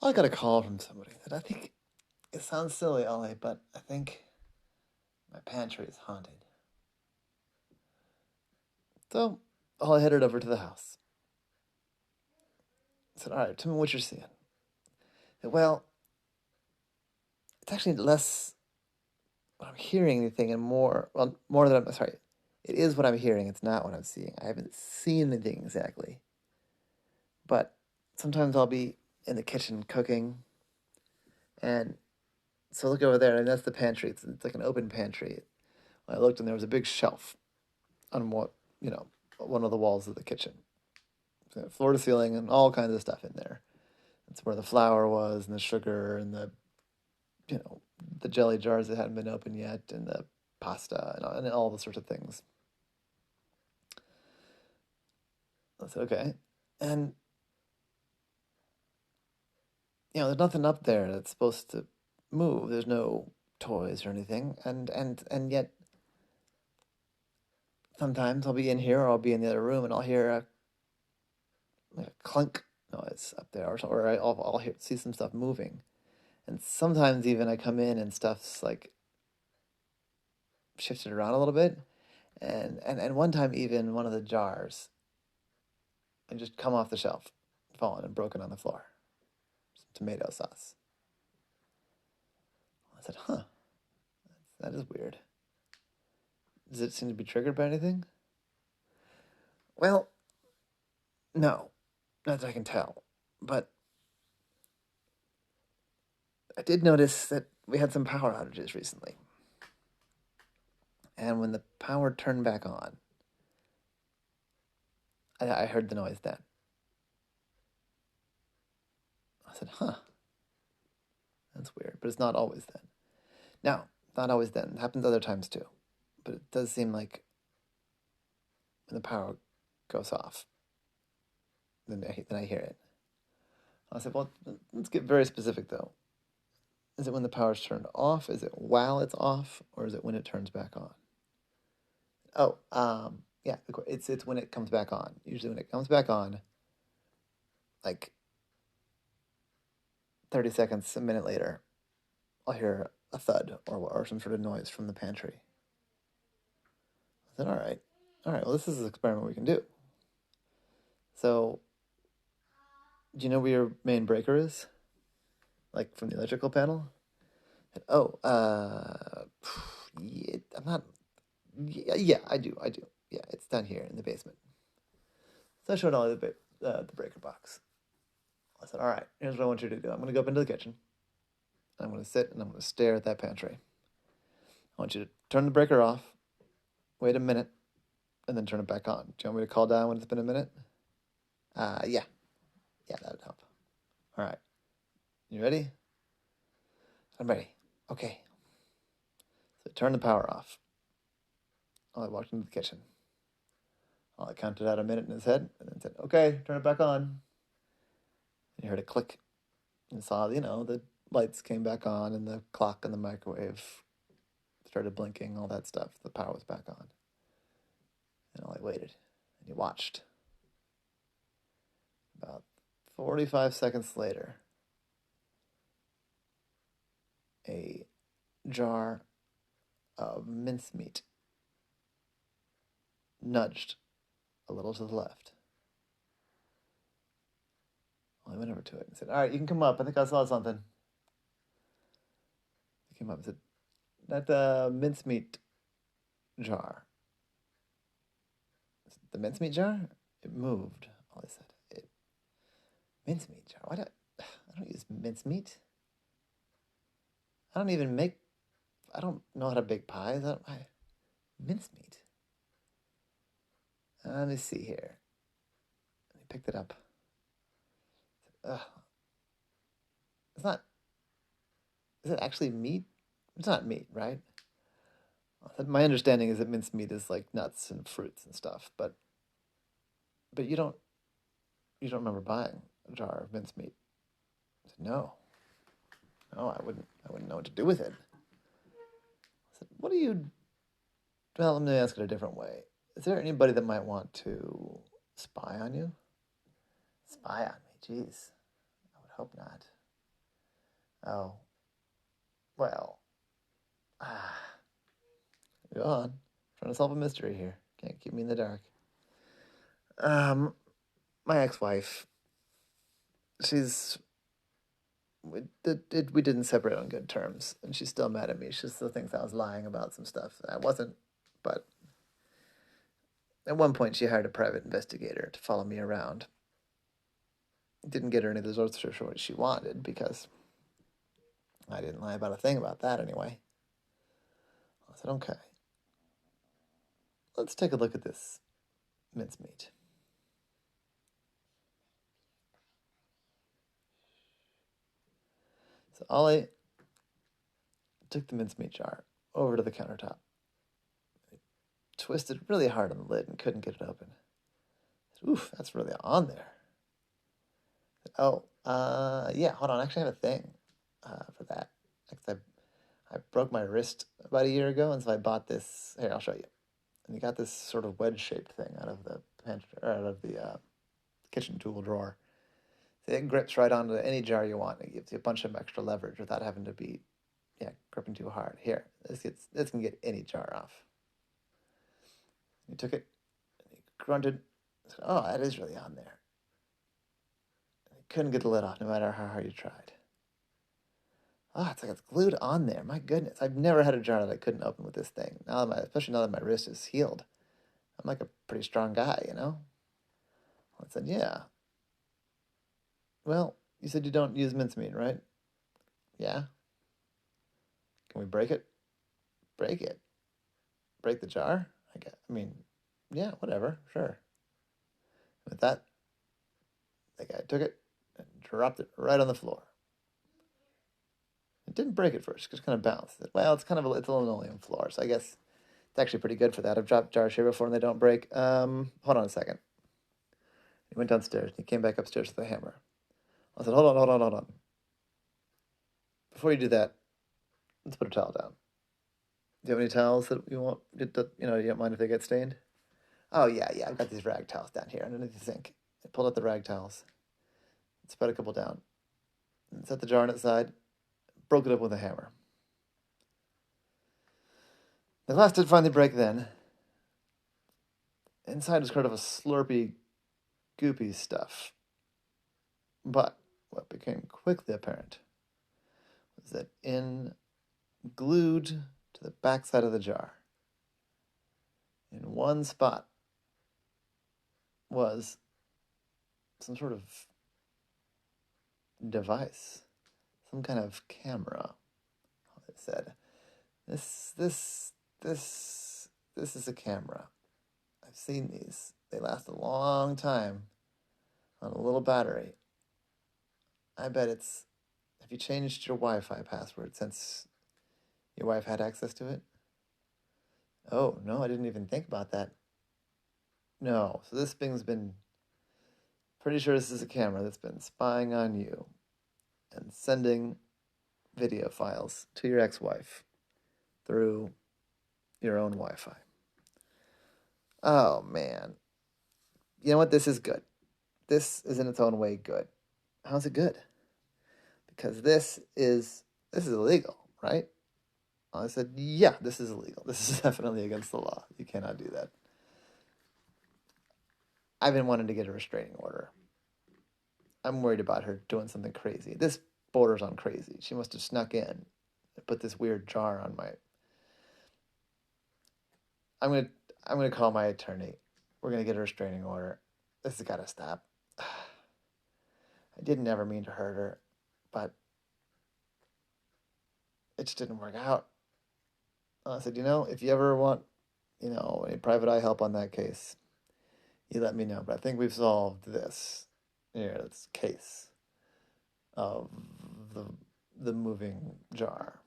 I got a call from somebody that I think it sounds silly, Ollie, but I think my pantry is haunted. So Ollie headed over to the house. I said, "All right, tell me what you're seeing." I said, well, it's actually less what I'm hearing anything and more than I'm sorry. It is what I'm hearing. It's not what I'm seeing. I haven't seen anything exactly, but sometimes I'll be in the kitchen cooking, and so I look over there, and that's the pantry. It's like an open pantry. I looked, and there was a big shelf on you know one of the walls of the kitchen, so floor to ceiling, and all kinds of stuff in there. That's where the flour was, and the sugar, and you know the jelly jars that hadn't been opened yet, and the pasta, and all the sorts of things. I said, okay, and there's nothing up there that's supposed to move. There's no toys or anything, and yet sometimes I'll be in here or I'll be in the other room and I'll hear like a clunk noise up there, or I'll see some stuff moving. And sometimes even I come in and stuff's like shifted around a little bit. And one time even one of the jars and just come off the shelf, fallen and broken on the floor. Some tomato sauce. I said, huh, that is weird. Does it seem to be triggered by anything? Well, no, not that I can tell. But I did notice that we had some power outages recently. And when the power turned back on, I heard the noise then. I said, huh, that's weird. But it's not always then. Now, not always then. It happens other times too. But it does seem like when the power goes off, then I hear it. I said, well, let's get very specific though. Is it when the power's turned off? Is it while it's off? Or is it when it turns back on? Oh, yeah, it's when it comes back on. Usually when it comes back on, like 30 seconds, a minute later, I'll hear a thud or some sort of noise from the pantry. I said, all right, well, this is an experiment we can do. So, do you know where your main breaker is? Like from the electrical panel? Oh, yeah, I'm not. Yeah, I do. Yeah, it's down here in the basement. So I showed Ollie the breaker box. I said, all right, here's what I want you to do. I'm going to go up into the kitchen. I'm going to sit and I'm going to stare at that pantry. I want you to turn the breaker off, wait a minute, and then turn it back on. Do you want me to call down when it's been a minute? Yeah. Yeah, that would help. All right. You ready? I'm ready. Okay. So turn the power off. I walked into the kitchen. I counted out a minute in his head and then said, okay, turn it back on. And you heard a click and saw, the lights came back on and the clock and the microwave started blinking, all that stuff. The power was back on. And I waited and he watched. About 45 seconds later, a jar of mincemeat nudged a little to the left. Well, I went over to it and said, all right, you can come up. I think I saw something. He came up and said, that mincemeat jar. The mincemeat jar? It moved, Ollie said. Mincemeat jar? I don't use mincemeat. I don't know how to bake pies. Mincemeat. Let me see here. He picked it up. Ugh. It's not. Is it actually meat? It's not meat, right? My understanding is that mincemeat is like nuts and fruits and stuff, but you don't remember buying a jar of mincemeat. I said, no, I wouldn't know what to do with it. I said, what do you? Well, let me ask it a different way. Is there anybody that might want to spy on you? Spy on me? Jeez, I would hope not. Oh, well, go on. Trying to solve a mystery here. Can't keep me in the dark. Um, my ex-wife, she's we didn't separate on good terms, and she's still mad at me. She still thinks I was lying about some stuff. I wasn't, but at one point she hired a private investigator to follow me around. Didn't get her any of the results she wanted because I didn't lie about a thing about that anyway. I said, okay, let's take a look at this mincemeat. So Ollie took the mincemeat jar over to the countertop, twisted really hard on the lid and couldn't get it open. Said, oof, that's really on there. Said, oh, yeah, hold on. I actually have a thing for that. I broke my wrist about a year ago, and so I bought this. Here, I'll show you. And you got this sort of wedge-shaped thing out of the kitchen tool drawer. So it grips right onto any jar you want. It gives you a bunch of extra leverage without having to be, gripping too hard. Here, this can get any jar off. He took it, and he grunted. Said, oh, that is really on there. And he couldn't get the lid off, no matter how hard you tried. Oh, it's like it's glued on there. My goodness, I've never had a jar that I couldn't open with this thing. Especially now that my wrist is healed, I'm like a pretty strong guy, you know. I said, yeah. Well, you said you don't use mincemeat, right? Yeah. Can we break it? Break it. Break the jar? I mean, yeah, whatever, sure. With that, the guy took it and dropped it right on the floor. It didn't break at first; it just kind of bounced. Well, it's a linoleum floor, so I guess it's actually pretty good for that. I've dropped jars here before and they don't break. Hold on a second. He went downstairs and he came back upstairs with a hammer. I said, hold on. Before you do that, let's put a towel down. Do you have any towels that you want? You don't mind if they get stained? Oh, yeah, I've got these rag towels down here underneath the sink. I pulled out the rag towels, spread a couple down, and set the jar on its side, broke it up with a hammer. The glass did finally break then. Inside was kind of a slurpy, goopy stuff. But what became quickly apparent was that glued to the backside of the jar, in one spot, was some sort of device, some kind of camera. It said, this is a camera. I've seen these. They last a long time on a little battery. I bet have you changed your Wi-Fi password since your wife had access to it? Oh, no, I didn't even think about that. No, so this thing's been, pretty sure this is a camera that's been spying on you and sending video files to your ex-wife through your own Wi-Fi. Oh, man. You know what? This is good. This is in its own way good. How's it good? Because this is illegal, right? I said, yeah, this is illegal. This is definitely against the law. You cannot do that. I've been wanting to get a restraining order. I'm worried about her doing something crazy. This borders on crazy. She must have snuck in and put this weird jar on my... I'm gonna call my attorney. We're gonna get a restraining order. This has got to stop. I didn't ever mean to hurt her, but it just didn't work out. I said, if you ever want, any private eye help on that case, you let me know. But I think we've solved this case of the moving jar.